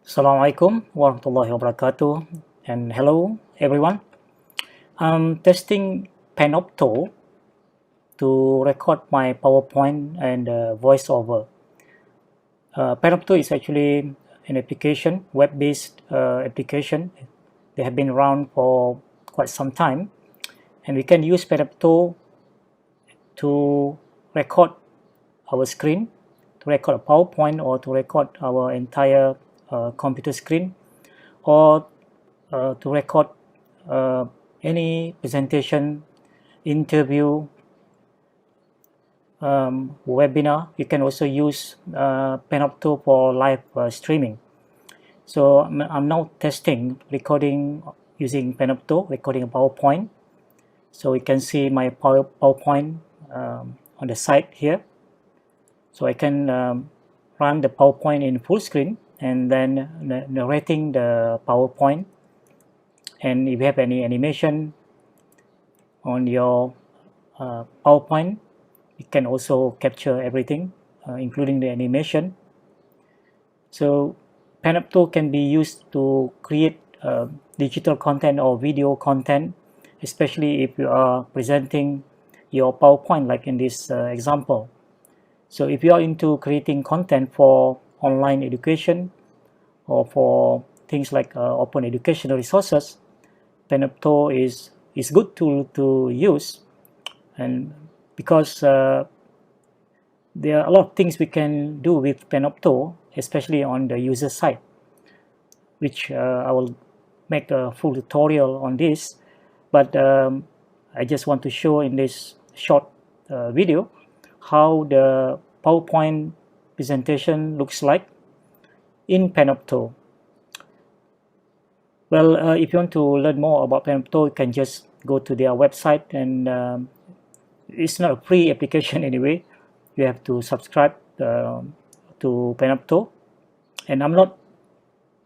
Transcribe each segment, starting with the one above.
Assalamualaikum warahmatullahi wabarakatuh, and hello everyone. I'm testing Panopto to record my PowerPoint and voiceover. Panopto is actually an application, web-based application. They have been around for quite some time, and we can use Panopto to record our screen, to record a PowerPoint, or to record our entire computer screen, or to record any presentation, interview, webinar. You can also use Panopto for live streaming. So I'm now testing recording using Panopto, recording a PowerPoint. So you can see my PowerPoint on the side here. So I can run the PowerPoint in full screen and then narrating the PowerPoint. And if you have any animation on your PowerPoint, you can also capture everything, including the animation. So Panopto can be used to create digital content or video content, especially if you are presenting your PowerPoint, like in this example. So if you are into creating content for online education or for things like open educational resources, Panopto is good tool to use, and because there are a lot of things we can do with Panopto, especially on the user side, which I will make a full tutorial on this, but I just want to show in this short video how the PowerPoint presentation looks like in Panopto. Well, if you want to learn more about Panopto, you can just go to their website, and it's not a free application anyway. You have to subscribe to Panopto, and I'm not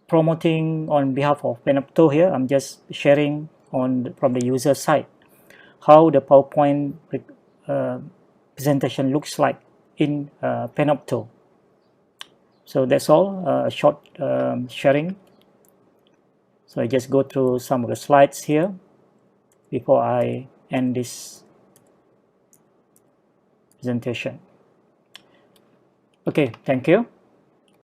promoting on behalf of Panopto here. I'm just sharing from the user side how the PowerPoint presentation looks like in Panopto. So that's all, a short sharing. So I just go through some of the slides here before I end this presentation. Okay, thank you.